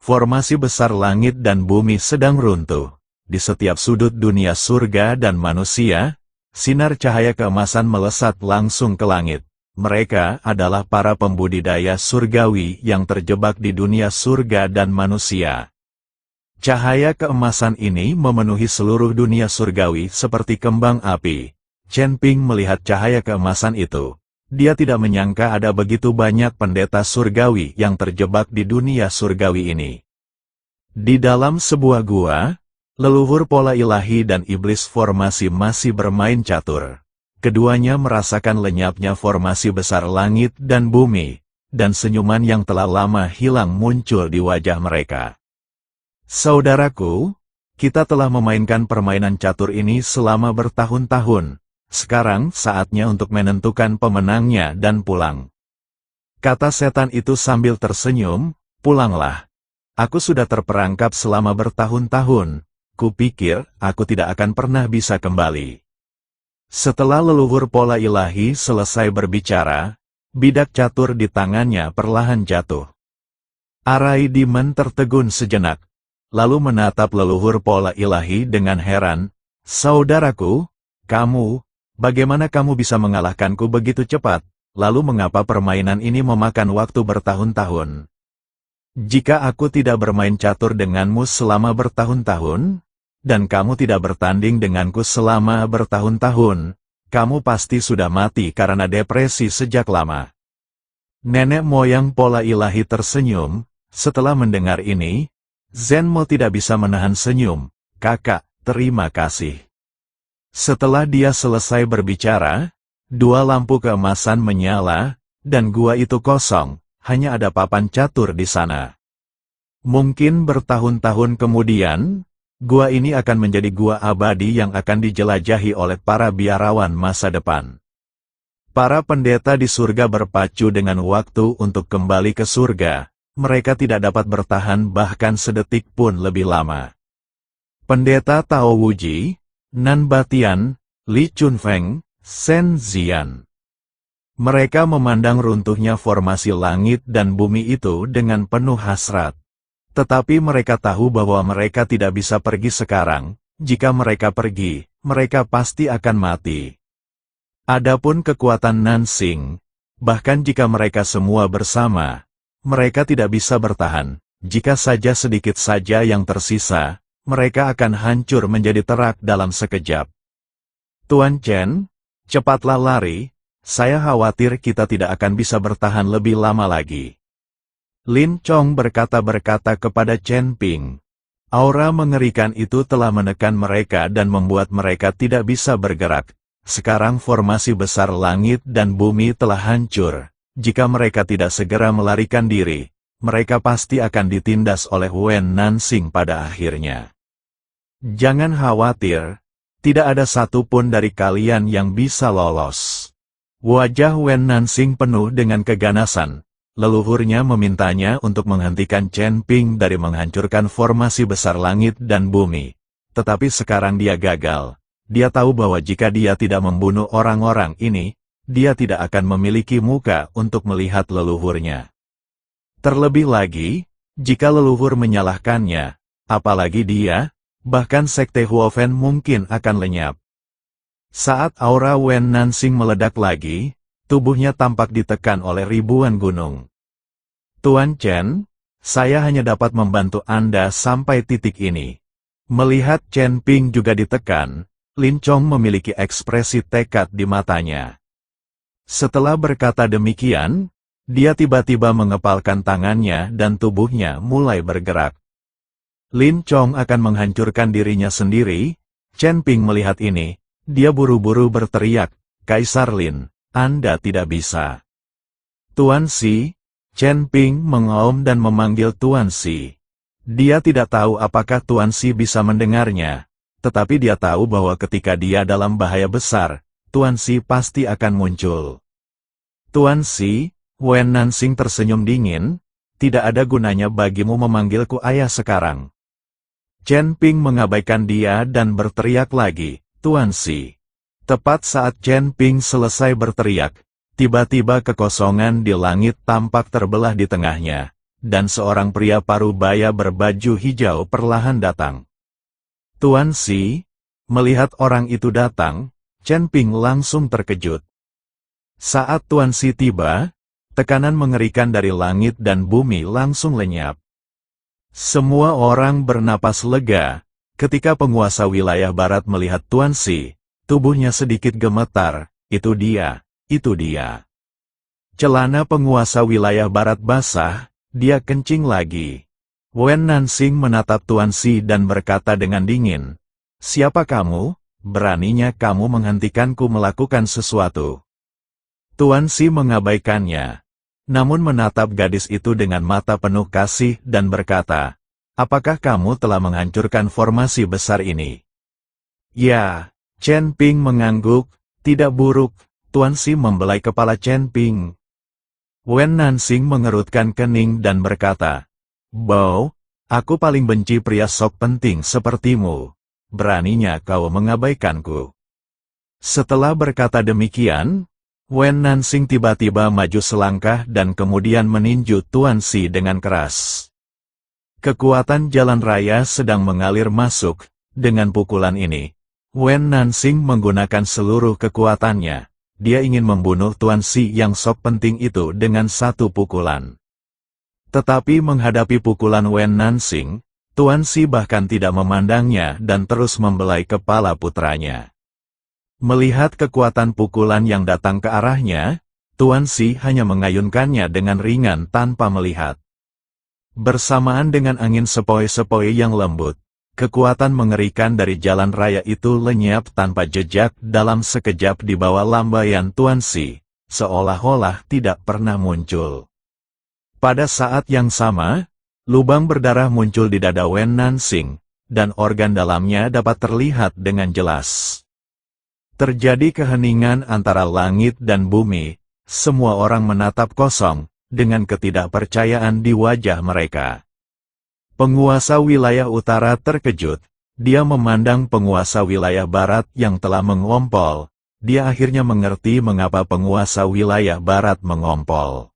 Formasi besar langit dan bumi sedang runtuh. Di setiap sudut dunia surga dan manusia, sinar cahaya keemasan melesat langsung ke langit. Mereka adalah para pembudidaya surgawi yang terjebak di dunia surga dan manusia. Cahaya keemasan ini memenuhi seluruh dunia surgawi seperti kembang api. Chen Ping melihat cahaya keemasan itu. Dia tidak menyangka ada begitu banyak pendeta surgawi yang terjebak di dunia surgawi ini. Di dalam sebuah gua, leluhur pola ilahi dan iblis formasi masih bermain catur. Keduanya merasakan lenyapnya formasi besar langit dan bumi, dan senyuman yang telah lama hilang muncul di wajah mereka. Saudaraku, kita telah memainkan permainan catur ini selama bertahun-tahun. Sekarang saatnya untuk menentukan pemenangnya dan pulang. Kata setan itu sambil tersenyum, pulanglah. Aku sudah terperangkap selama bertahun-tahun. Kupikir aku tidak akan pernah bisa kembali. Setelah leluhur pola ilahi selesai berbicara, bidak catur di tangannya perlahan jatuh. Arai Demon tertegun sejenak, lalu menatap leluhur pola ilahi dengan heran. Saudaraku, bagaimana kamu bisa mengalahkanku begitu cepat? Lalu mengapa permainan ini memakan waktu bertahun-tahun? Jika aku tidak bermain catur denganmu selama bertahun-tahun, dan kamu tidak bertanding denganku selama bertahun-tahun, kamu pasti sudah mati karena depresi sejak lama. Nenek moyang pola ilahi tersenyum. Setelah mendengar ini, Zenmo tidak bisa menahan senyum. Kakak, terima kasih. Setelah dia selesai berbicara, dua lampu keemasan menyala, dan gua itu kosong, hanya ada papan catur di sana. Mungkin bertahun-tahun kemudian, gua ini akan menjadi gua abadi yang akan dijelajahi oleh para biarawan masa depan. Para pendeta di surga berpacu dengan waktu untuk kembali ke surga. Mereka tidak dapat bertahan bahkan sedetik pun lebih lama. Pendeta Tao Wuji, Nan Batian, Li Chunfeng, Shen Zian. Mereka memandang runtuhnya formasi langit dan bumi itu dengan penuh hasrat. Tetapi mereka tahu bahwa mereka tidak bisa pergi sekarang. Jika mereka pergi, mereka pasti akan mati. Adapun kekuatan Nansing, bahkan jika mereka semua bersama, mereka tidak bisa bertahan. Jika saja sedikit saja yang tersisa, mereka akan hancur menjadi terak dalam sekejap. Tuan Chen, cepatlah lari. Saya khawatir kita tidak akan bisa bertahan lebih lama lagi. Lin Chong berkata kepada Chen Ping. Aura mengerikan itu telah menekan mereka dan membuat mereka tidak bisa bergerak. Sekarang formasi besar langit dan bumi telah hancur. Jika mereka tidak segera melarikan diri, mereka pasti akan ditindas oleh Wen Nansing pada akhirnya. Jangan khawatir, tidak ada satupun dari kalian yang bisa lolos. Wajah Wen Nansing penuh dengan keganasan. Leluhurnya memintanya untuk menghentikan Chen Ping dari menghancurkan formasi besar langit dan bumi. Tetapi sekarang dia gagal. Dia tahu bahwa jika dia tidak membunuh orang-orang ini, dia tidak akan memiliki muka untuk melihat leluhurnya. Terlebih lagi, jika leluhur menyalahkannya, apalagi dia, bahkan Sekte Huofen mungkin akan lenyap. Saat aura Wen Nansing meledak lagi, tubuhnya tampak ditekan oleh ribuan gunung. Tuan Chen, saya hanya dapat membantu Anda sampai titik ini. Melihat Chen Ping juga ditekan, Lin Chong memiliki ekspresi tekad di matanya. Setelah berkata demikian, dia tiba-tiba mengepalkan tangannya dan tubuhnya mulai bergerak. Lin Chong akan menghancurkan dirinya sendiri. Chen Ping melihat ini, dia buru-buru berteriak, Kaisar Lin, Anda tidak bisa. Tuan Si, Chen Ping mengaum dan memanggil Tuan Si. Dia tidak tahu apakah Tuan Si bisa mendengarnya, tetapi dia tahu bahwa ketika dia dalam bahaya besar, Tuan Si pasti akan muncul. Tuan Si, Wen Nansing tersenyum dingin, tidak ada gunanya bagimu memanggilku ayah sekarang. Chen Ping mengabaikan dia dan berteriak lagi, Tuan Si. Tepat saat Chen Ping selesai berteriak, tiba-tiba kekosongan di langit tampak terbelah di tengahnya, dan seorang pria parubaya berbaju hijau perlahan datang. Tuan Si, melihat orang itu datang, Chen Ping langsung terkejut. Saat Tuan Si tiba, tekanan mengerikan dari langit dan bumi langsung lenyap. Semua orang bernapas lega, ketika penguasa wilayah barat melihat Tuan Si, tubuhnya sedikit gemetar, itu dia. Celana penguasa wilayah barat basah, dia kencing lagi. Wen Nansing menatap Tuan Si dan berkata dengan dingin, "Siapa kamu? Beraninya kamu menghentikanku melakukan sesuatu." Tuan Si mengabaikannya, namun menatap gadis itu dengan mata penuh kasih dan berkata, "Apakah kamu telah menghancurkan formasi besar ini?" "Ya," Chen Ping mengangguk, "tidak buruk." Tuan Si membelai kepala Chen Ping. Wen Nansing mengerutkan kening dan berkata, "Bao, aku paling benci pria sok penting sepertimu. Beraninya kau mengabaikanku." Setelah berkata demikian, Wen Nansing tiba-tiba maju selangkah dan kemudian meninju Tuan Si dengan keras. Kekuatan jalan raya sedang mengalir masuk. Dengan pukulan ini, Wen Nansing menggunakan seluruh kekuatannya. Dia ingin membunuh Tuan Si yang sok penting itu dengan satu pukulan. Tetapi menghadapi pukulan Wen Nansing, Tuan Si bahkan tidak memandangnya dan terus membelai kepala putranya. Melihat kekuatan pukulan yang datang ke arahnya, Tuan Si hanya mengayunkannya dengan ringan tanpa melihat. Bersamaan dengan angin sepoi-sepoi yang lembut, kekuatan mengerikan dari jalan raya itu lenyap tanpa jejak dalam sekejap di bawah lambaian Tuan Si, seolah-olah tidak pernah muncul. Pada saat yang sama, lubang berdarah muncul di dada Wen Nansing, dan organ dalamnya dapat terlihat dengan jelas. Terjadi keheningan antara langit dan bumi, semua orang menatap kosong, dengan ketidakpercayaan di wajah mereka. Penguasa wilayah utara terkejut, dia memandang penguasa wilayah barat yang telah mengompol, dia akhirnya mengerti mengapa penguasa wilayah barat mengompol.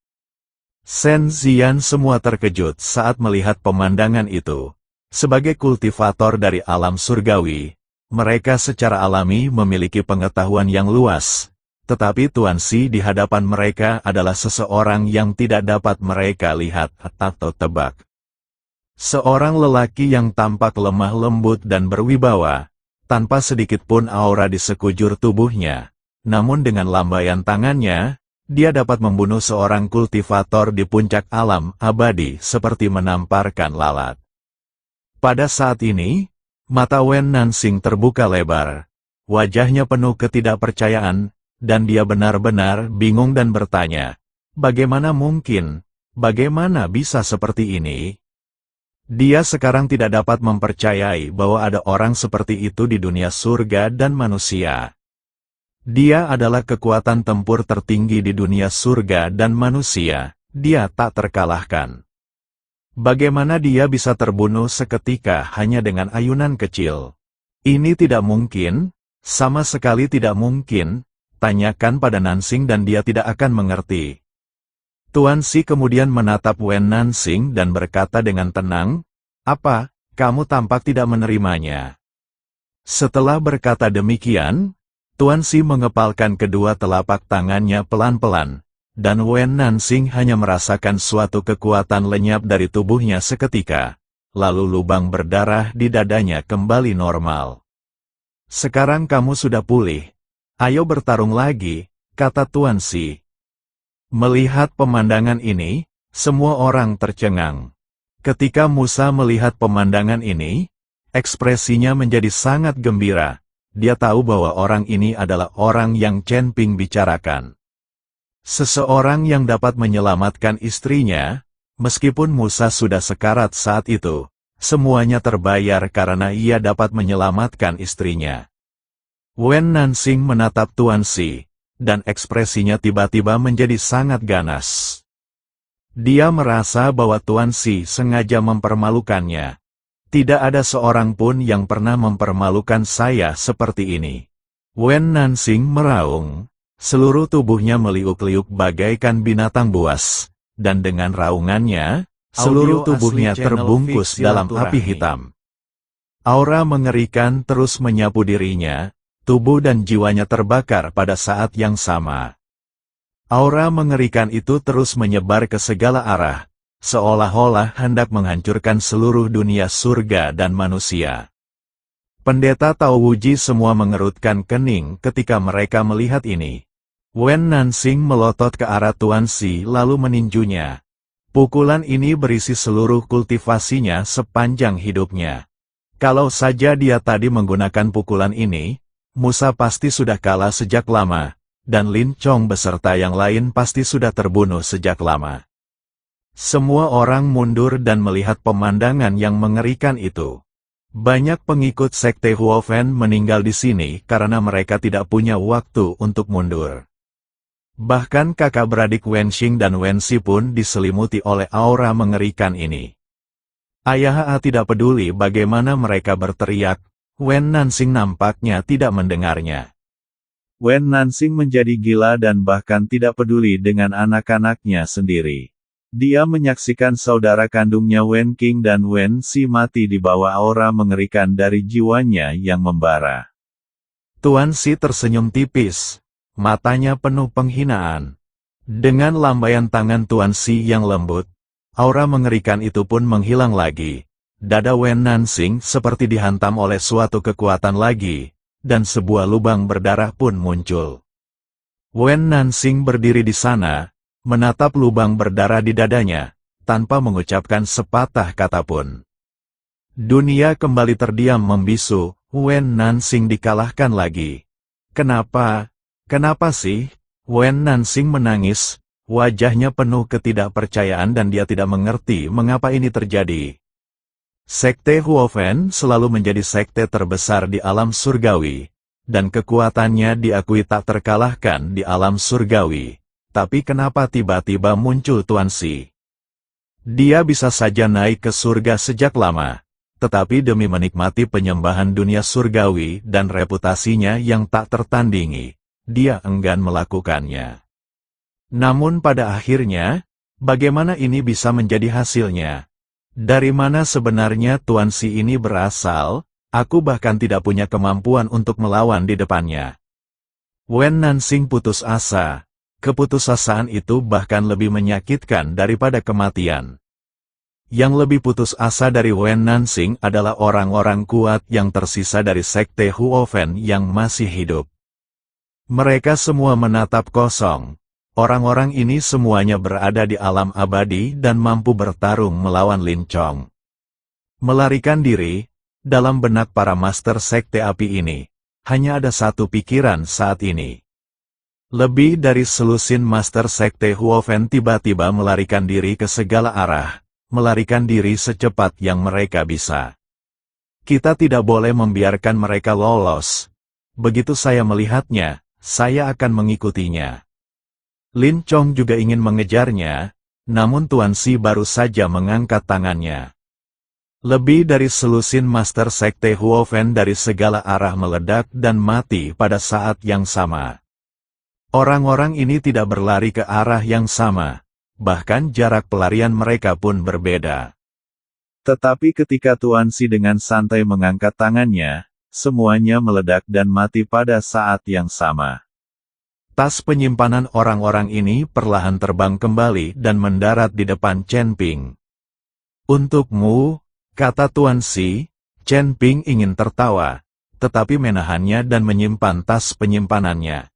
Shen Zian semua terkejut saat melihat pemandangan itu. Sebagai kultivator dari alam surgawi, mereka secara alami memiliki pengetahuan yang luas, tetapi Tuan Si di hadapan mereka adalah seseorang yang tidak dapat mereka lihat atau tebak. Seorang lelaki yang tampak lemah lembut dan berwibawa, tanpa sedikit pun aura di sekujur tubuhnya, namun dengan lambaian tangannya, dia dapat membunuh seorang kultivator di puncak alam abadi seperti menamparkan lalat. Pada saat ini, mata Wen Nansing terbuka lebar, wajahnya penuh ketidakpercayaan, dan dia benar-benar bingung dan bertanya, "Bagaimana mungkin? Bagaimana bisa seperti ini?" Dia sekarang tidak dapat mempercayai bahwa ada orang seperti itu di dunia surga dan manusia. Dia adalah kekuatan tempur tertinggi di dunia surga dan manusia, dia tak terkalahkan. Bagaimana dia bisa terbunuh seketika hanya dengan ayunan kecil? Ini tidak mungkin, sama sekali tidak mungkin, tanyakan pada Nansing dan dia tidak akan mengerti. Tuan Si kemudian menatap Wen Nansing dan berkata dengan tenang, "Apa, kamu tampak tidak menerimanya?" Setelah berkata demikian, Tuan Si mengepalkan kedua telapak tangannya pelan-pelan, dan Wen Nansing hanya merasakan suatu kekuatan lenyap dari tubuhnya seketika, lalu lubang berdarah di dadanya kembali normal. "Sekarang kamu sudah pulih. Ayo bertarung lagi," kata Tuan Si. Melihat pemandangan ini, semua orang tercengang. Ketika Musa melihat pemandangan ini, ekspresinya menjadi sangat gembira. Dia tahu bahwa orang ini adalah orang yang Chen Ping bicarakan. Seseorang yang dapat menyelamatkan istrinya, meskipun Musa sudah sekarat saat itu, semuanya terbayar karena ia dapat menyelamatkan istrinya. Wen Nansing menatap Tuan Si, dan ekspresinya tiba-tiba menjadi sangat ganas. Dia merasa bahwa Tuan Si sengaja mempermalukannya. Tidak ada seorang pun yang pernah mempermalukan saya seperti ini. Wen Nansing meraung, seluruh tubuhnya meliuk-liuk bagaikan binatang buas, dan dengan raungannya, Seluruh tubuhnya terbungkus dalam api hitam. Aura mengerikan terus menyapu dirinya, tubuh dan jiwanya terbakar pada saat yang sama. Aura mengerikan itu terus menyebar ke segala arah, seolah-olah hendak menghancurkan seluruh dunia surga dan manusia. Pendeta Tao Wuji semua mengerutkan kening ketika mereka melihat ini. Wen Nansing melotot ke arah Tuan Si lalu meninjunya. Pukulan ini berisi seluruh kultivasinya sepanjang hidupnya. Kalau saja dia tadi menggunakan pukulan ini, Musa pasti sudah kalah sejak lama, dan Lin Chong beserta yang lain pasti sudah terbunuh sejak lama. Semua orang mundur dan melihat pemandangan yang mengerikan itu. Banyak pengikut Sekte Huofen meninggal di sini karena mereka tidak punya waktu untuk mundur. Bahkan kakak beradik Wen Xing dan Wen Si pun diselimuti oleh aura mengerikan ini. Ayah tidak peduli bagaimana mereka berteriak, Wen Nansing nampaknya tidak mendengarnya. Wen Nansing menjadi gila dan bahkan tidak peduli dengan anak-anaknya sendiri. Dia menyaksikan saudara kandungnya Wen Qing dan Wen Si mati di bawah aura mengerikan dari jiwanya yang membara. Tuan Si tersenyum tipis. Matanya penuh penghinaan. Dengan lambaian tangan Tuan Si yang lembut, aura mengerikan itu pun menghilang lagi. Dada Wen Nansing seperti dihantam oleh suatu kekuatan lagi, dan sebuah lubang berdarah pun muncul. Wen Nansing berdiri di sana, menatap lubang berdarah di dadanya, tanpa mengucapkan sepatah kata pun. Dunia kembali terdiam membisu, Wen Nansing dikalahkan lagi. Kenapa? Kenapa sih? Wen Nansing menangis, wajahnya penuh ketidakpercayaan dan dia tidak mengerti mengapa ini terjadi. Sekte Huofen selalu menjadi sekte terbesar di alam surgawi, dan kekuatannya diakui tak terkalahkan di alam surgawi. Tapi kenapa tiba-tiba muncul Tuan Si? Dia bisa saja naik ke surga sejak lama, tetapi demi menikmati penyembahan dunia surgawi dan reputasinya yang tak tertandingi, dia enggan melakukannya. Namun pada akhirnya, bagaimana ini bisa menjadi hasilnya? Dari mana sebenarnya Tuan Si ini berasal? Aku bahkan tidak punya kemampuan untuk melawan di depannya. Wen Nansing putus asa. Keputusasaan itu bahkan lebih menyakitkan daripada kematian. Yang lebih putus asa dari Wen Nansing adalah orang-orang kuat yang tersisa dari Sekte Huofen yang masih hidup. Mereka semua menatap kosong. Orang-orang ini semuanya berada di alam abadi dan mampu bertarung melawan Lin Chong. Melarikan diri, dalam benak para master sekte api ini, hanya ada satu pikiran saat ini. Lebih dari selusin master sekte Huofen tiba-tiba melarikan diri ke segala arah, melarikan diri secepat yang mereka bisa. Kita tidak boleh membiarkan mereka lolos. Begitu saya melihatnya, saya akan mengikutinya. Lin Chong juga ingin mengejarnya, namun Tuan Si baru saja mengangkat tangannya. Lebih dari selusin master sekte Huofen dari segala arah meledak dan mati pada saat yang sama. Orang-orang ini tidak berlari ke arah yang sama, bahkan jarak pelarian mereka pun berbeda. Tetapi ketika Tuan Si dengan santai mengangkat tangannya, semuanya meledak dan mati pada saat yang sama. Tas penyimpanan orang-orang ini perlahan terbang kembali dan mendarat di depan Chen Ping. Untukmu, kata Tuan Si. Chen Ping ingin tertawa, tetapi menahannya dan menyimpan tas penyimpanannya.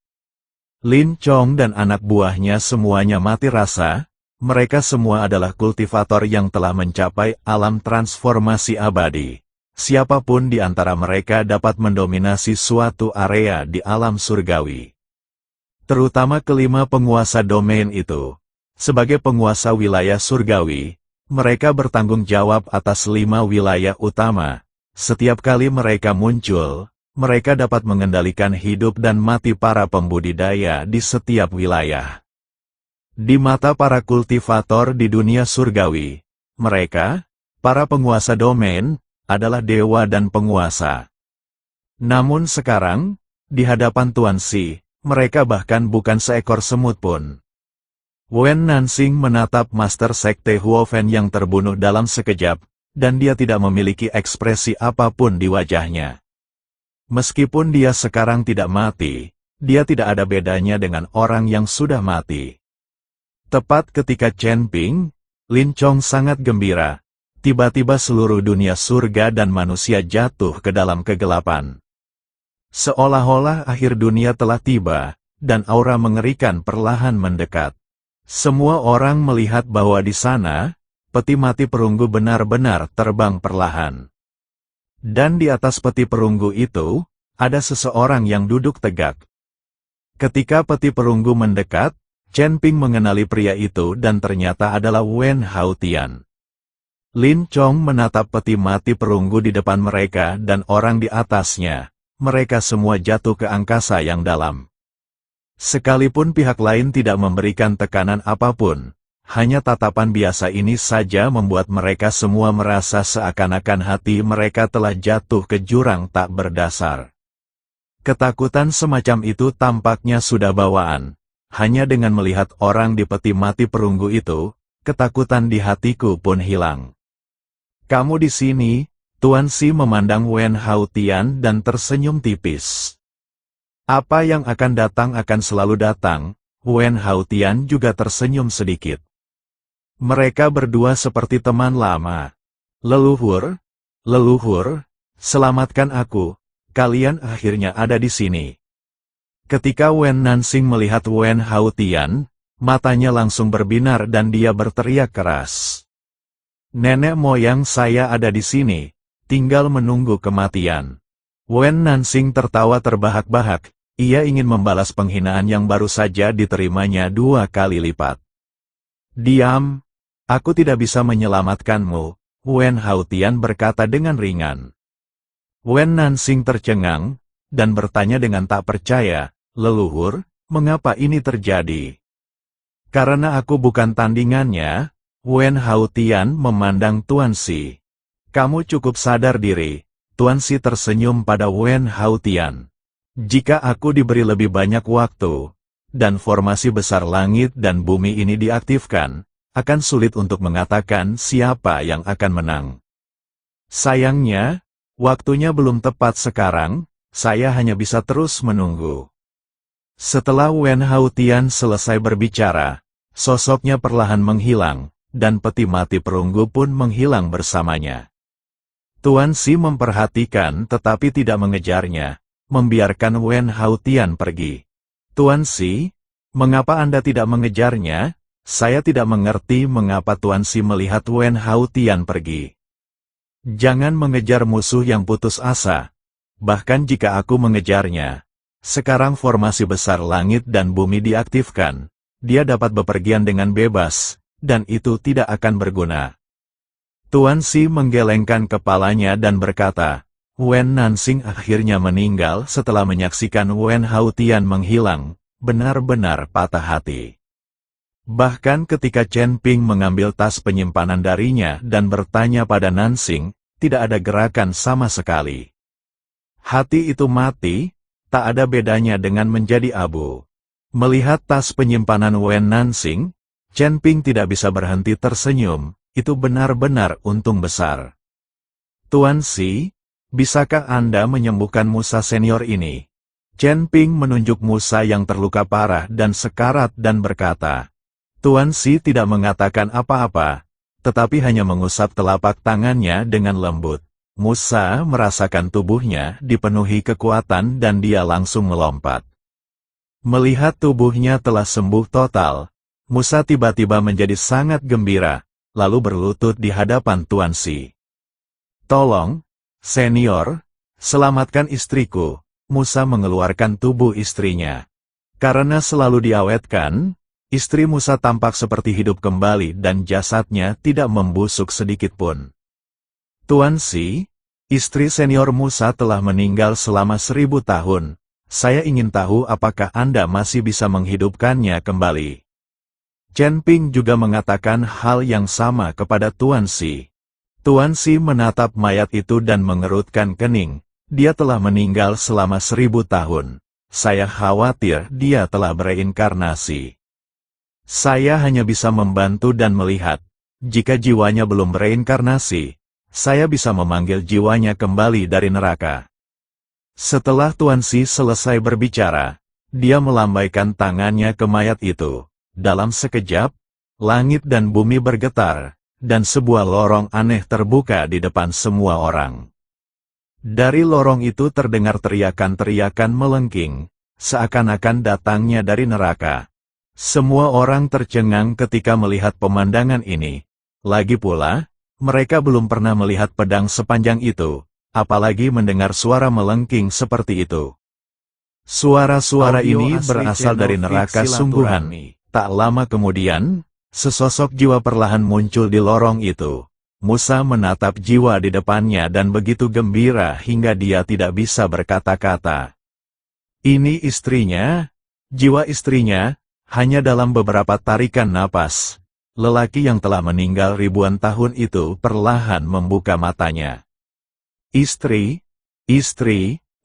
Lin Chong dan anak buahnya semuanya mati rasa. Mereka semua adalah kultivator yang telah mencapai alam transformasi abadi. Siapapun di antara mereka dapat mendominasi suatu area di alam surgawi. Terutama kelima penguasa domain itu. Sebagai penguasa wilayah surgawi, mereka bertanggung jawab atas 5 wilayah utama. Setiap kali mereka muncul, mereka dapat mengendalikan hidup dan mati para pembudidaya di setiap wilayah. Di mata para kultivator di dunia surgawi, mereka, para penguasa domain, adalah dewa dan penguasa. Namun sekarang, di hadapan Tuan Si, mereka bahkan bukan seekor semut pun. Wen Nansing menatap Master Sekte Huofen yang terbunuh dalam sekejap, dan dia tidak memiliki ekspresi apapun di wajahnya. Meskipun dia sekarang tidak mati, dia tidak ada bedanya dengan orang yang sudah mati. Tepat ketika Chen Ping, Lin Chong sangat gembira. Tiba-tiba seluruh dunia surga dan manusia jatuh ke dalam kegelapan. Seolah-olah akhir dunia telah tiba, dan aura mengerikan perlahan mendekat. Semua orang melihat bahwa di sana, peti mati perunggu benar-benar terbang perlahan. Dan di atas peti perunggu itu, ada seseorang yang duduk tegak. Ketika peti perunggu mendekat, Chen Ping mengenali pria itu dan ternyata adalah Wen Haotian. Lin Chong menatap peti mati perunggu di depan mereka dan orang di atasnya. Mereka semua jatuh ke angkasa yang dalam. Sekalipun pihak lain tidak memberikan tekanan apapun, hanya tatapan biasa ini saja membuat mereka semua merasa seakan-akan hati mereka telah jatuh ke jurang tak berdasar. Ketakutan semacam itu tampaknya sudah bawaan. Hanya dengan melihat orang di peti mati perunggu itu, ketakutan di hatiku pun hilang. Kamu di sini, Tuan Si memandang Wen Haotian dan tersenyum tipis. Apa yang akan datang akan selalu datang, Wen Haotian juga tersenyum sedikit. Mereka berdua seperti teman lama. Leluhur, leluhur, selamatkan aku, kalian akhirnya ada di sini. Ketika Wen Nansing melihat Wen Haotian, matanya langsung berbinar dan dia berteriak keras. Nenek moyang saya ada di sini, tinggal menunggu kematian. Wen Nansing tertawa terbahak-bahak, ia ingin membalas penghinaan yang baru saja diterimanya 2 kali lipat. Diam, aku tidak bisa menyelamatkanmu, Wen Haotian berkata dengan ringan. Wen Nansing tercengang, dan bertanya dengan tak percaya, leluhur, mengapa ini terjadi? Karena aku bukan tandingannya, Wen Haotian memandang Tuan Si. Kamu cukup sadar diri, Tuan Si tersenyum pada Wen Haotian. Jika aku diberi lebih banyak waktu, dan formasi besar langit dan bumi ini diaktifkan, akan sulit untuk mengatakan siapa yang akan menang. Sayangnya, waktunya belum tepat sekarang, saya hanya bisa terus menunggu. Setelah Wen Haotian selesai berbicara, sosoknya perlahan menghilang, dan peti mati perunggu pun menghilang bersamanya. Tuan Si memperhatikan tetapi tidak mengejarnya, membiarkan Wen Haotian pergi. Tuan Si, mengapa Anda tidak mengejarnya? Saya tidak mengerti mengapa Tuan Si melihat Wen Haotian pergi. Jangan mengejar musuh yang putus asa. Bahkan jika aku mengejarnya, sekarang formasi besar langit dan bumi diaktifkan, dia dapat bepergian dengan bebas, dan itu tidak akan berguna. Tuan Si menggelengkan kepalanya dan berkata, Wen Nansing akhirnya meninggal setelah menyaksikan Wen Haotian menghilang, benar-benar patah hati. Bahkan ketika Chen Ping mengambil tas penyimpanan darinya dan bertanya pada Nansing, tidak ada gerakan sama sekali. Hati itu mati, tak ada bedanya dengan menjadi abu. Melihat tas penyimpanan Wen Nansing, Chen Ping tidak bisa berhenti tersenyum, itu benar-benar untung besar. Tuan Si, bisakah Anda menyembuhkan Musa senior ini? Chen Ping menunjuk Musa yang terluka parah dan sekarat dan berkata, Tuan Si tidak mengatakan apa-apa, tetapi hanya mengusap telapak tangannya dengan lembut. Musa merasakan tubuhnya dipenuhi kekuatan dan dia langsung melompat. Melihat tubuhnya telah sembuh total, Musa tiba-tiba menjadi sangat gembira, lalu berlutut di hadapan Tuan Si. Tolong, senior, selamatkan istriku. Musa mengeluarkan tubuh istrinya. Karena selalu diawetkan, istri Musa tampak seperti hidup kembali dan jasadnya tidak membusuk sedikitpun. Tuan Si, istri senior Musa telah meninggal selama 1000 tahun. Saya ingin tahu apakah Anda masih bisa menghidupkannya kembali. Chen Ping juga mengatakan hal yang sama kepada Tuan Si. Tuan Si menatap mayat itu dan mengerutkan kening. Dia telah meninggal selama 1000 tahun. Saya khawatir dia telah bereinkarnasi. Saya hanya bisa membantu dan melihat. Jika jiwanya belum bereinkarnasi, saya bisa memanggil jiwanya kembali dari neraka. Setelah Tuan Si selesai berbicara, dia melambaikan tangannya ke mayat itu. Dalam sekejap, langit dan bumi bergetar, dan sebuah lorong aneh terbuka di depan semua orang. Dari lorong itu terdengar teriakan-teriakan melengking, seakan-akan datangnya dari neraka. Semua orang tercengang ketika melihat pemandangan ini. Lagi pula, mereka belum pernah melihat pedang sepanjang itu, apalagi mendengar suara melengking seperti itu. Suara-suara ini berasal dari neraka sungguhan. Tak lama kemudian, sesosok jiwa perlahan muncul di lorong itu. Musa menatap jiwa di depannya dan begitu gembira hingga dia tidak bisa berkata-kata. Ini istrinya, jiwa istrinya, hanya dalam beberapa tarikan napas. Lelaki yang telah meninggal ribuan tahun itu perlahan membuka matanya. Istri,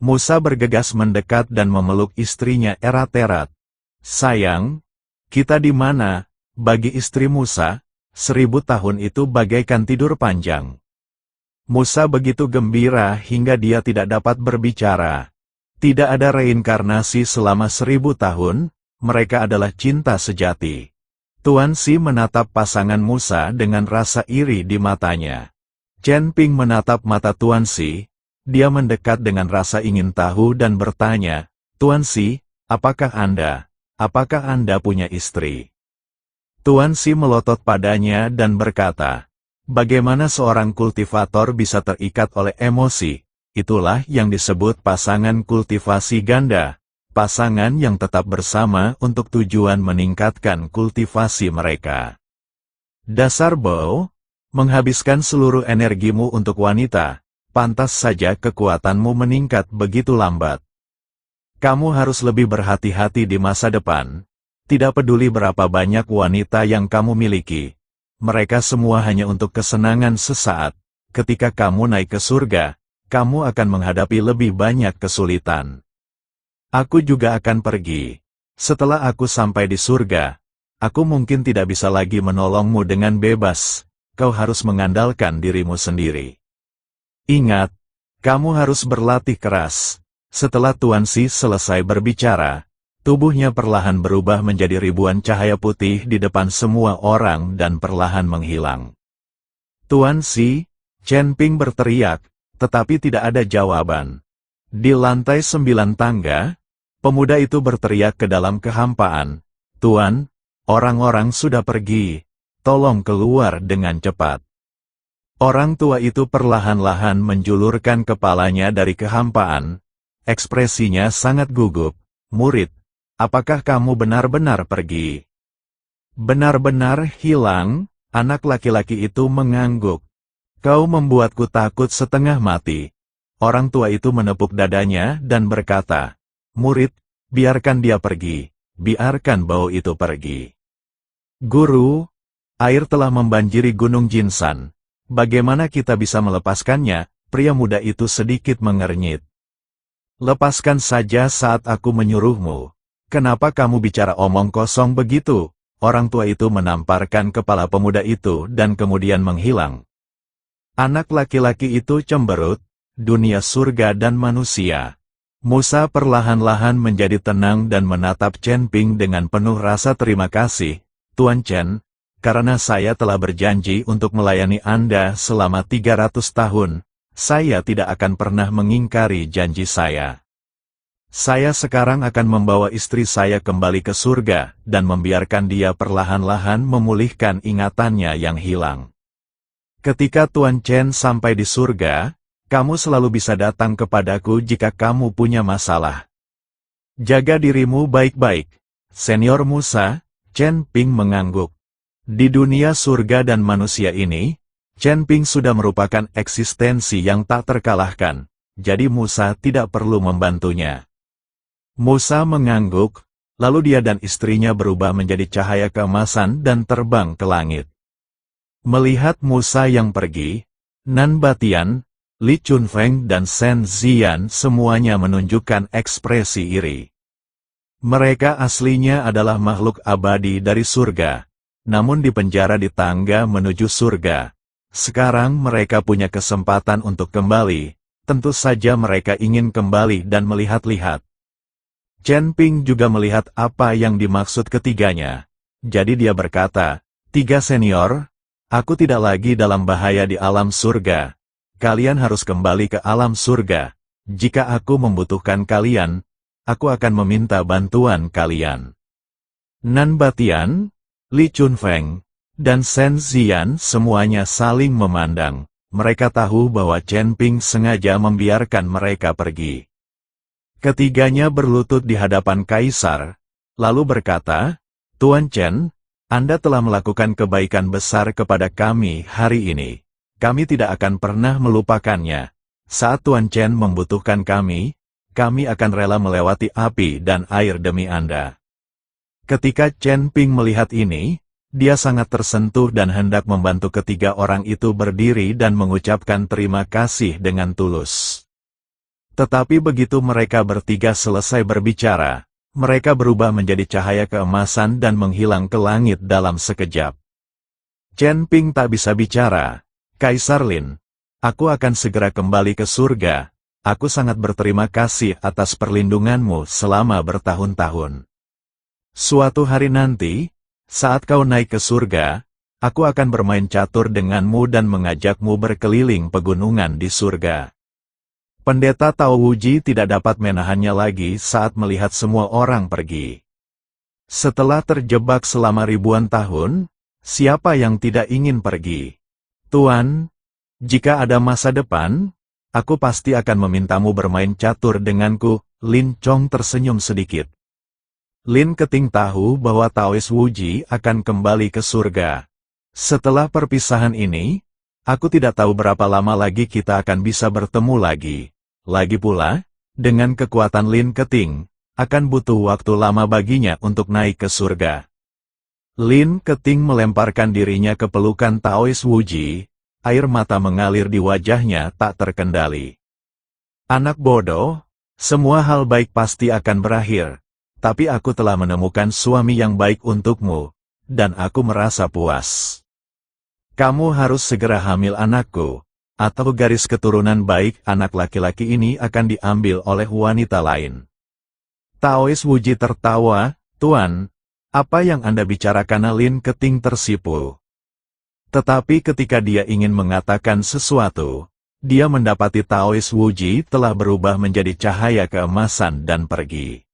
Musa bergegas mendekat dan memeluk istrinya erat-erat. Sayang, kita di mana? Bagi istri Musa, 1000 tahun itu bagaikan tidur panjang. Musa begitu gembira hingga dia tidak dapat berbicara. Tidak ada reinkarnasi selama 1000 tahun, mereka adalah cinta sejati. Tuan Si menatap pasangan Musa dengan rasa iri di matanya. Chen Ping menatap mata Tuan Si. Dia mendekat dengan rasa ingin tahu dan bertanya, Tuan Si, apakah Anda punya istri? Tuan Si melotot padanya dan berkata, bagaimana seorang kultivator bisa terikat oleh emosi? Itulah yang disebut pasangan kultivasi ganda. Pasangan yang tetap bersama untuk tujuan meningkatkan kultivasi mereka. Dasar Bow, menghabiskan seluruh energimu untuk wanita, pantas saja kekuatanmu meningkat begitu lambat. Kamu harus lebih berhati-hati di masa depan. Tidak peduli berapa banyak wanita yang kamu miliki. Mereka semua hanya untuk kesenangan sesaat. Ketika kamu naik ke surga, kamu akan menghadapi lebih banyak kesulitan. Aku juga akan pergi. Setelah aku sampai di surga, aku mungkin tidak bisa lagi menolongmu dengan bebas. Kau harus mengandalkan dirimu sendiri. Ingat, kamu harus berlatih keras. Setelah Tuan Si selesai berbicara, tubuhnya perlahan berubah menjadi ribuan cahaya putih di depan semua orang dan perlahan menghilang. Tuan Si, Chen Ping berteriak, tetapi tidak ada jawaban. Di lantai 9 tangga, pemuda itu berteriak ke dalam kehampaan, Tuan, orang-orang sudah pergi, tolong keluar dengan cepat. Orang tua itu perlahan-lahan menjulurkan kepalanya dari kehampaan, ekspresinya sangat gugup, murid, apakah kamu benar-benar pergi? Benar-benar hilang, anak laki-laki itu mengangguk. Kau membuatku takut setengah mati. Orang tua itu menepuk dadanya dan berkata, murid, biarkan dia pergi, biarkan bau itu pergi. Guru, air telah membanjiri Gunung Jinsan. Bagaimana kita bisa melepaskannya? Pria muda itu sedikit mengernyit. Lepaskan saja saat aku menyuruhmu. Kenapa kamu bicara omong kosong begitu? Orang tua itu menamparkan kepala pemuda itu dan kemudian menghilang. Anak laki-laki itu cemberut, dunia surga dan manusia. Musa perlahan-lahan menjadi tenang dan menatap Chen Ping dengan penuh rasa terima kasih. Tuan Chen, karena saya telah berjanji untuk melayani Anda selama 300 tahun, saya tidak akan pernah mengingkari janji saya. Saya sekarang akan membawa istri saya kembali ke surga dan membiarkan dia perlahan-lahan memulihkan ingatannya yang hilang. Ketika Tuan Chen sampai di surga, kamu selalu bisa datang kepadaku jika kamu punya masalah. Jaga dirimu baik-baik, Senior Musa. Chen Ping mengangguk. Di dunia surga dan manusia ini, Chen Ping sudah merupakan eksistensi yang tak terkalahkan, jadi Musa tidak perlu membantunya. Musa mengangguk, lalu dia dan istrinya berubah menjadi cahaya keemasan dan terbang ke langit. Melihat Musa yang pergi, Nan Batian, Li Chunfeng dan Shen Ziyan semuanya menunjukkan ekspresi iri. Mereka aslinya adalah makhluk abadi dari surga, namun dipenjara di tangga menuju surga. Sekarang mereka punya kesempatan untuk kembali, tentu saja mereka ingin kembali dan melihat-lihat. Chen Ping juga melihat apa yang dimaksud ketiganya. Jadi dia berkata, "Tiga senior, aku tidak lagi dalam bahaya di alam surga. Kalian harus kembali ke alam surga. Jika aku membutuhkan kalian, aku akan meminta bantuan kalian." Nan Batian, Li Chunfeng, dan Shen Ziyan semuanya saling memandang. Mereka tahu bahwa Chen Ping sengaja membiarkan mereka pergi. Ketiganya berlutut di hadapan Kaisar, lalu berkata, "Tuan Chen, Anda telah melakukan kebaikan besar kepada kami hari ini. Kami tidak akan pernah melupakannya. Saat Tuan Chen membutuhkan kami akan rela melewati api dan air demi Anda." Ketika Chen Ping melihat ini, dia sangat tersentuh dan hendak membantu ketiga orang itu berdiri dan mengucapkan terima kasih dengan tulus. Tetapi begitu mereka bertiga selesai berbicara, mereka berubah menjadi cahaya keemasan dan menghilang ke langit dalam sekejap. Chen Ping tak bisa bicara. "Kaisar Lin, aku akan segera kembali ke surga. Aku sangat berterima kasih atas perlindunganmu selama bertahun-tahun. Suatu hari nanti, saat kau naik ke surga, aku akan bermain catur denganmu dan mengajakmu berkeliling pegunungan di surga." Pendeta Tao Wuji tidak dapat menahannya lagi saat melihat semua orang pergi. Setelah terjebak selama ribuan tahun, siapa yang tidak ingin pergi? "Tuan, jika ada masa depan, aku pasti akan memintamu bermain catur denganku." Lin Chong tersenyum sedikit. Lin Keting tahu bahwa Taois Wuji akan kembali ke surga. "Setelah perpisahan ini, aku tidak tahu berapa lama lagi kita akan bisa bertemu lagi. Lagi pula, dengan kekuatan Lin Keting, akan butuh waktu lama baginya untuk naik ke surga." Lin Keting melemparkan dirinya ke pelukan Taois Wuji, air mata mengalir di wajahnya tak terkendali. "Anak bodoh, semua hal baik pasti akan berakhir, tapi aku telah menemukan suami yang baik untukmu, dan aku merasa puas. Kamu harus segera hamil anakku, atau garis keturunan baik anak laki-laki ini akan diambil oleh wanita lain." Taois Wuji tertawa, "Tuan, apa yang Anda bicarakan?" Lin Keting tersipu. Tetapi ketika dia ingin mengatakan sesuatu, dia mendapati Taois Wuji telah berubah menjadi cahaya keemasan dan pergi.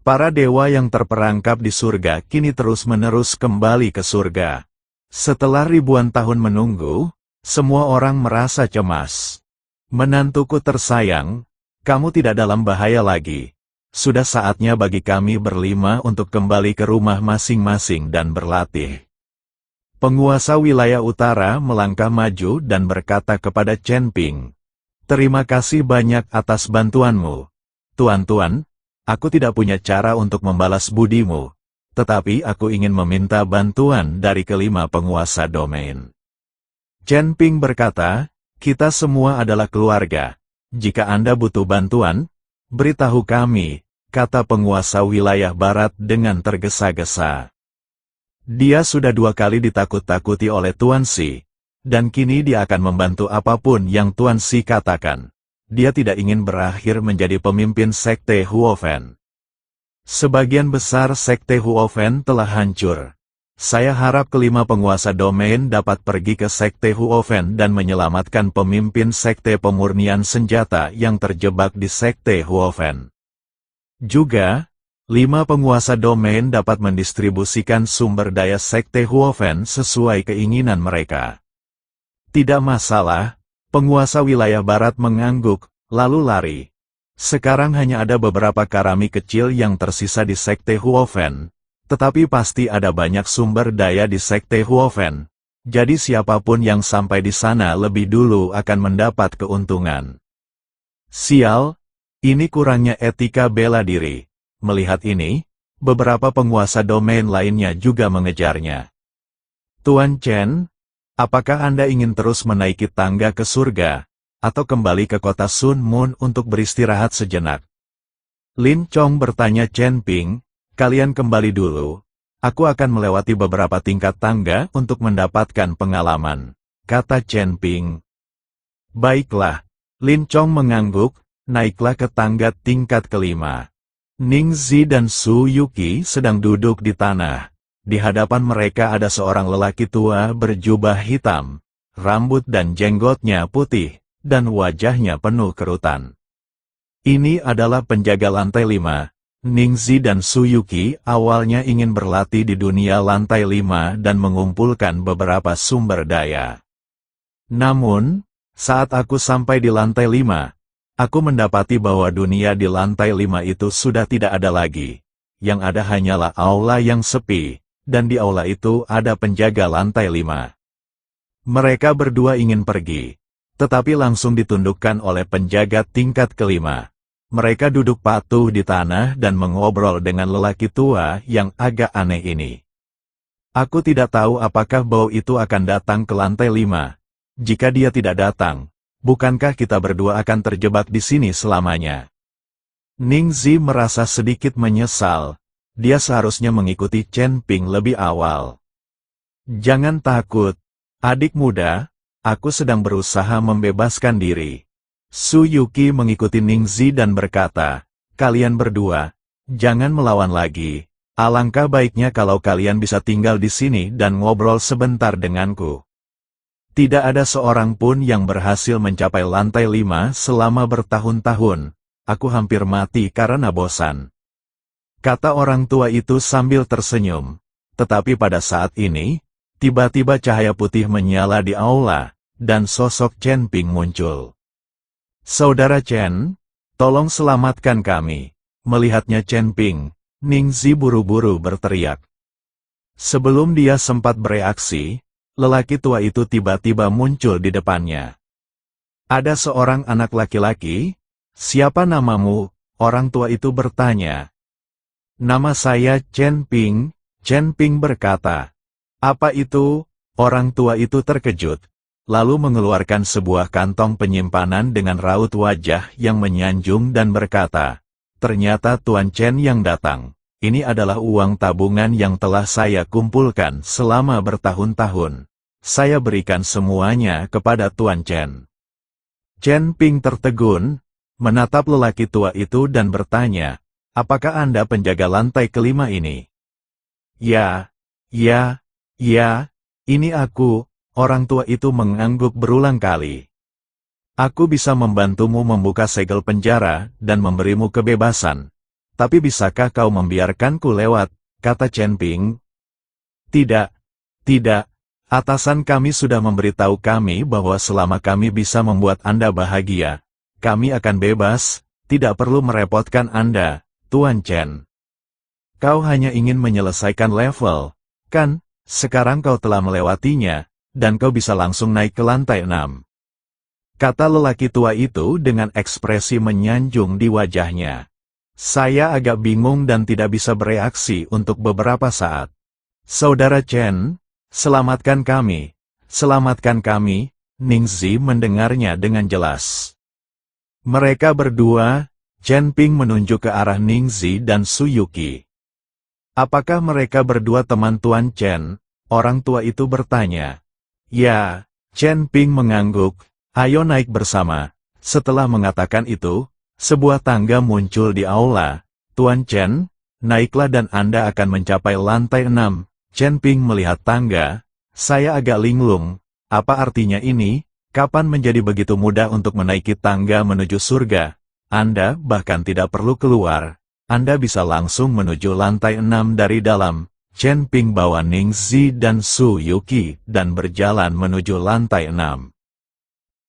Para dewa yang terperangkap di surga kini terus-menerus kembali ke surga. Setelah ribuan tahun menunggu, semua orang merasa cemas. "Menantuku tersayang, kamu tidak dalam bahaya lagi. Sudah saatnya bagi kami berlima untuk kembali ke rumah masing-masing dan berlatih." Penguasa wilayah utara melangkah maju dan berkata kepada Chen Ping, "Terima kasih banyak atas bantuanmu. Tuan-tuan, aku tidak punya cara untuk membalas budimu, tetapi aku ingin meminta bantuan dari kelima penguasa domain." Chen Ping berkata, "Kita semua adalah keluarga. Jika Anda butuh bantuan, beritahu kami," kata penguasa wilayah barat dengan tergesa-gesa. Dia sudah 2 kali ditakut-takuti oleh Tuan Si, dan kini dia akan membantu apapun yang Tuan Si katakan. Dia tidak ingin berakhir menjadi pemimpin sekte Huofen. Sebagian besar sekte Huofen telah hancur. Saya harap kelima penguasa domain dapat pergi ke sekte Huofen dan menyelamatkan pemimpin sekte pemurnian senjata yang terjebak di sekte Huofen. Juga, 5 penguasa domain dapat mendistribusikan sumber daya sekte Huofen sesuai keinginan mereka. "Tidak masalah," penguasa wilayah barat mengangguk, lalu lari. "Sekarang hanya ada beberapa karami kecil yang tersisa di sekte Huofen. Tetapi pasti ada banyak sumber daya di sekte Huofen. Jadi siapapun yang sampai di sana lebih dulu akan mendapat keuntungan." Sial, ini kurangnya etika bela diri. Melihat ini, beberapa penguasa domain lainnya juga mengejarnya. "Tuan Chen, apakah Anda ingin terus menaiki tangga ke surga, atau kembali ke kota Sun Moon untuk beristirahat sejenak?" Lin Chong bertanya Chen Ping, kalian kembali dulu. Aku akan melewati beberapa tingkat tangga untuk mendapatkan pengalaman, kata Chen Ping. Baiklah. Lin Chong mengangguk, naiklah ke tangga tingkat kelima. Ning Zi dan Su Yuqi sedang duduk di tanah. Di hadapan mereka ada seorang lelaki tua berjubah hitam, rambut dan jenggotnya putih, dan wajahnya penuh kerutan. Ini adalah penjaga lantai 5. Ning Zi dan Su Yuqi awalnya ingin berlatih di dunia lantai 5 dan mengumpulkan beberapa sumber daya. Namun, saat aku sampai di lantai 5, aku mendapati bahwa dunia di lantai 5 itu sudah tidak ada lagi. Yang ada hanyalah aula yang sepi, dan di aula itu ada penjaga lantai 5. Mereka berdua ingin pergi, tetapi langsung ditundukkan oleh penjaga tingkat kelima. Mereka duduk patuh di tanah dan mengobrol dengan lelaki tua yang agak aneh ini. Aku tidak tahu apakah bau itu akan datang ke lantai 5. Jika dia tidak datang, bukankah kita berdua akan terjebak di sini selamanya? Ning Zi merasa sedikit menyesal. Dia seharusnya mengikuti Chen Ping lebih awal. Jangan takut, adik muda, aku sedang berusaha membebaskan diri. Su Yuqi mengikuti Ning Zi dan berkata, kalian berdua, jangan melawan lagi. Alangkah baiknya kalau kalian bisa tinggal di sini dan ngobrol sebentar denganku. Tidak ada seorang pun yang berhasil mencapai lantai 5 selama bertahun-tahun. Aku hampir mati karena bosan. Kata orang tua itu sambil tersenyum. Tetapi pada saat ini, tiba-tiba cahaya putih menyala di aula, dan sosok Chen Ping muncul. Saudara Chen, tolong selamatkan kami. Melihatnya Chen Ping, Ning Zi buru-buru berteriak. Sebelum dia sempat bereaksi, lelaki tua itu tiba-tiba muncul di depannya. Ada seorang anak laki-laki. Siapa namamu? Orang tua itu bertanya. Nama saya Chen Ping. Chen Ping berkata. Apa itu? Orang tua itu terkejut, lalu mengeluarkan sebuah kantong penyimpanan dengan raut wajah yang menyanjung dan berkata, ternyata Tuan Chen yang datang. Ini adalah uang tabungan yang telah saya kumpulkan selama bertahun-tahun. Saya berikan semuanya kepada Tuan Chen. Chen Ping tertegun, menatap lelaki tua itu dan bertanya, apakah Anda penjaga lantai kelima ini? Ya, ini aku. Orang tua itu mengangguk berulang kali. Aku bisa membantumu membuka segel penjara dan memberimu kebebasan. Tapi bisakah kau membiarkanku lewat? Kata Chen Ping. Tidak. Atasan kami sudah memberitahu kami bahwa selama kami bisa membuat Anda bahagia, kami akan bebas, tidak perlu merepotkan Anda, Tuan Chen. Kau hanya ingin menyelesaikan level, kan? Sekarang kau telah melewatinya, dan kau bisa langsung naik ke lantai 6. Kata lelaki tua itu dengan ekspresi menyanjung di wajahnya. Saya agak bingung dan tidak bisa bereaksi untuk beberapa saat. Saudara Chen, selamatkan kami. Selamatkan kami. Ning Zi mendengarnya dengan jelas. Mereka berdua, Chen Ping menunjuk ke arah Ning Zi dan Su Yuqi. Apakah mereka berdua teman Tuan Chen? Orang tua itu bertanya. Ya, Chen Ping mengangguk. Ayo naik bersama. Setelah mengatakan itu, sebuah tangga muncul di aula. Tuan Chen, naiklah dan Anda akan mencapai lantai 6. Chen Ping melihat tangga. Saya agak linglung. Apa artinya ini? Kapan menjadi begitu mudah untuk menaiki tangga menuju surga? Anda bahkan tidak perlu keluar. Anda bisa langsung menuju lantai 6 dari dalam. Chen Ping bawa Ning Zi dan Su Yuqi dan berjalan menuju lantai 6.